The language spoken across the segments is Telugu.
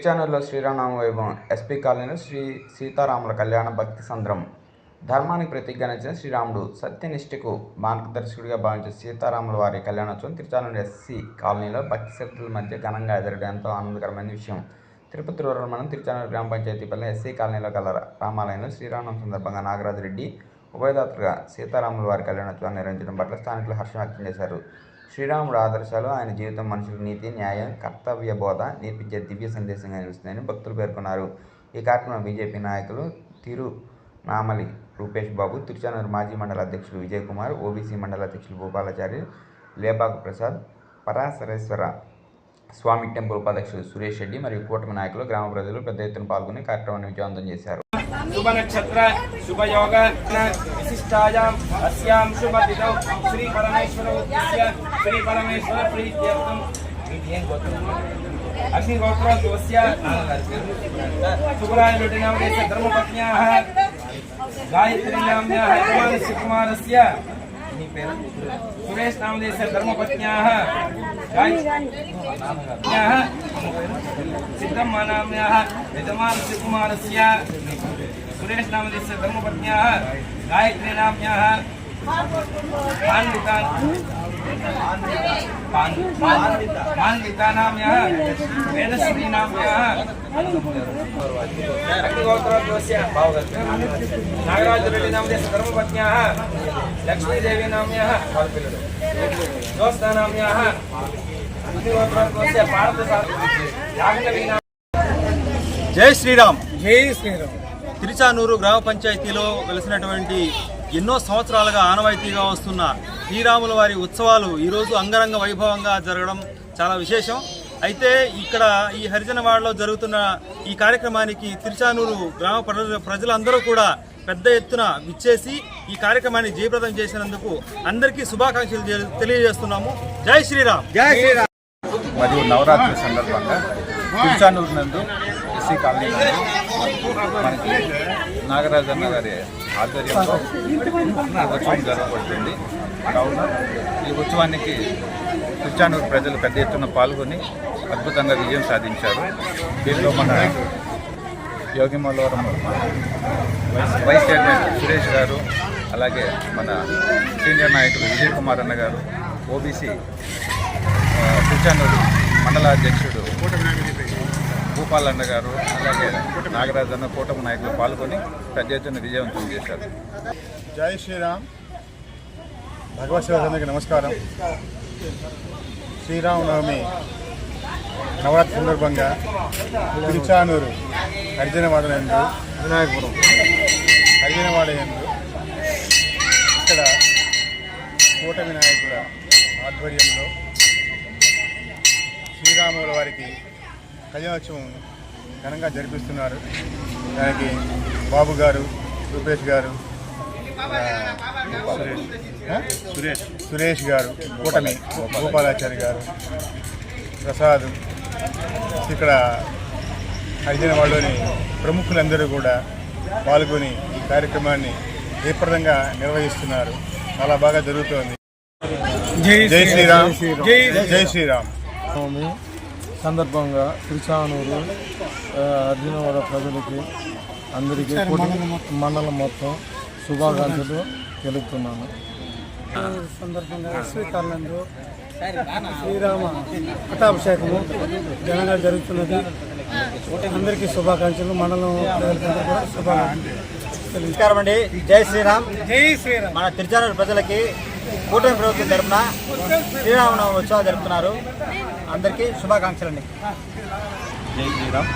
తిరుచానూరులో శ్రీరామనవమి వైభవం. ఎస్పీ కాలనీలో శ్రీ సీతారాముల కళ్యాణ భక్తి సంద్రం. ధర్మానికి ప్రతీకగా నిలిచిన శ్రీరాముడు సత్యనిష్టకు మార్గదర్శకుడిగా భావించే సీతారాముల వారి కళ్యాణోత్సవం తిరుచానూరు ఎస్సీ కాలనీలో భక్తి శ్రద్ధల మధ్య ఘనంగా జరగడం ఎంతో ఆనందకరమైన విషయం. తిరుపతి రూరల్ మండలం తిరుచానూరు గ్రామ పంచాయతీ పరిధిలో ఎస్సీ కాలనీలో గల రామాలయంలో శ్రీరామనవమి సందర్భంగా నాగరాజరెడ్డి ఉభయదాతలుగా సీతారాముల వారి కళ్యాణోత్సవాన్ని నిర్వహించడం పట్ల స్థానికులు హర్షం వ్యక్తం చేశారు. శ్రీరాముడు ఆదర్శాలు ఆయన జీవితం మనుషులకు నీతి, న్యాయం, కర్తవ్య బోధ నేర్పించే దివ్య సందేశంగా నిలుస్తుందని భక్తులు పేర్కొన్నారు. ఈ కార్యక్రమంలో బీజేపీ నాయకులు తిరునామలి రూపేష్ బాబు, తిరుచానూరు మాజీ మండల అధ్యక్షులు విజయ్ కుమార్, ఓబీసీ మండల అధ్యక్షులు భూపాలాచారి, లేబాకు ప్రసాద్, పరాశరేశ్వర స్వామి టెంపుల్ ఉపాధ్యక్షులు సురేష్ రెడ్డి మరియు కూటమి నాయకులు, గ్రామ ప్రజలు పెద్ద ఎత్తున పాల్గొని కార్యక్రమాన్ని విజయవంతం చేశారు. शुभ नक्षत्र शुभ योग विशिष्टायाम अस्याम शुभ तिथौ श्री परमेश्वर प्रीत्यर्थम अग्निगोत्रोद्भवस्य सुबराय लुटिनामदेस्य धर्मपत्न्याः गायत्री नाम्न्याः यजमानस्य कुमारस्य सुरेश नामदेस्य धर्मपत्न्याः गायत्र्याः सिद्धम्म नाम्न्याः यजमानस्य कुमारस्य सुरेश नामदेस्य धर्मपत्न्याः गायत्री नाम्न्याः मान्विता नाम्न्याः वेदश्री नाम्न्याः अग्निगोत्रोद्भवस्य नागराजरेड्डी नामदेस्य धर्मपत्न्याः लक्ष्मीदेवी नाम्न्याः ज्योत्स्ना नाम्न्याः अग्निगोत्रोद्भवस्य पार्थसारथी जय श्रीराम. जय श्रीराम. తిరుచానూరు గ్రామ పంచాయతీలో వెలిసినటువంటి ఎన్నో సంవత్సరాలుగా ఆనవాయితీగా వస్తున్న శ్రీరాముల వారి ఉత్సవాలు ఈరోజు అంగరంగ వైభవంగా జరగడం చాలా విశేషం. అయితే ఇక్కడ ఈ హరిజనవాడలో జరుగుతున్న ఈ కార్యక్రమానికి తిరుచానూరు గ్రామ ప్రజలందరూ కూడా పెద్ద ఎత్తున విచ్చేసి ఈ కార్యక్రమాన్ని జయప్రదం చేసినందుకు అందరికీ శుభాకాంక్షలు తెలియజేస్తున్నాము. జై శ్రీరామ్. జై శ్రీరామ్. మరియు నవరాత్రి సందర్భంగా తిరుచానూరు నందు ఎస్సీ కాలనీ మనకి నాగరాజన్న గారి ఆధ్వర్యంలో ఉత్సవం జరగబడుతుంది. కావున ఈ ఉత్సవానికి తిరుచానూరు ప్రజలు పెద్ద ఎత్తున పాల్గొని అద్భుతంగా విజయం సాధించారు. దీనిలో మన యోగిమల్లవరం వైస్ చైర్మన్ సురేష్ గారు, అలాగే మన సీనియర్ నాయకులు విజయ్ కుమార్ అన్న గారు, ఓబీసీ తిరుచానూరు మండల అధ్యక్షుడు భూపాలన్న గారు, అలాగే నాగరాజన్న కూటమి నాయకులు పాల్గొని పెద్ద ఎత్తున విజయవంతం చేశారు. జై శ్రీరామ్. భగవత్ శివాజీకి నమస్కారం. శ్రీరామనవమి నవరాత్రి సందర్భంగా తిరుచానూరు హరిజనవాడ యందు వినాయకపురం హరిజనవాడ యందు ఇక్కడ కూటమి నాయకుల ఆధ్వర్యంలో శ్రీరాముల వారికి కళ్యాణోత్సవం ఘనంగా జరిపిస్తున్నారు. దానికి బాబు గారు, రూపేష్ గారు, సురేష్ గారు, కూటమి భూపాలాచారి గారు, ప్రసాద్, ఇక్కడ హరిజనవాడలోని ప్రముఖులందరూ కూడా పాల్గొని ఈ కార్యక్రమాన్ని జయప్రదంగా నిర్వహిస్తున్నారు. చాలా బాగా జరుగుతోంది. జై శ్రీరామ్. జై శ్రీరామ్. సందర్భంగా తిరుచానూరు అర్జునవాడ ప్రజలకి అందరికీ మండలం మొత్తం శుభాకాంక్షలు తెలుపుతున్నాను. సందర్భంగా ఎస్వీ కాలనీలో శ్రీరామ పట్టాభిషేకము ఘనంగా జరుగుతున్నది. అందరికీ శుభాకాంక్షలు. మండలం ప్రజలందరూ కూడా శుభాకాంక్షలు. నమస్కారం అండి. జై శ్రీరామ్. జై శ్రీరామ్. మన తిరుచానూరు ప్రజలకి కూటమి ప్రభుత్వం తరపున శ్రీరామనవమి ఉత్సవాలు జరుపుతున్నారు. అందరికీ శుభాకాంక్షలు అండి. జై శ్రీరామ్.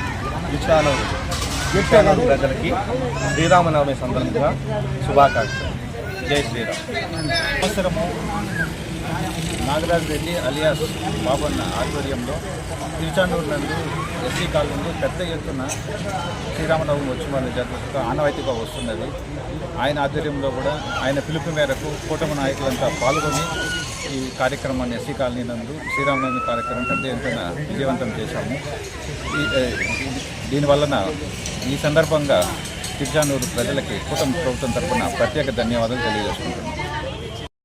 తిరుచానూరు ప్రజలకి శ్రీరామనవమి సందర్భంగా శుభాకాంక్షలు. జై శ్రీరామ్. అవసరము నాగరాజ్ రెడ్డి అలియాస్ బాబన్న ఆధ్వర్యంలో తిరుచానూరు నందు ఎస్సీ కాలనీలో పెద్ద ఎత్తున శ్రీరామనవమి ఉత్సవాలు జరుగుతూ ఆనవాయితీగా వస్తున్నది. ఆయన ఆధ్వర్యంలో కూడా ఆయన పిలుపు మేరకు కూటమి నాయకులంతా పాల్గొని ఈ కార్యక్రమాన్ని ఎస్సీ కాలనీ నందు శ్రీరామనవమి కార్యక్రమం పెద్ద ఎత్తున విజయవంతం చేశాము. దీనివలన ఈ సందర్భంగా తిరుచానూరు ప్రజలకి కూటమి ప్రభుత్వం తరఫున ప్రత్యేక ధన్యవాదాలు తెలియజేసుకుంటున్నాను.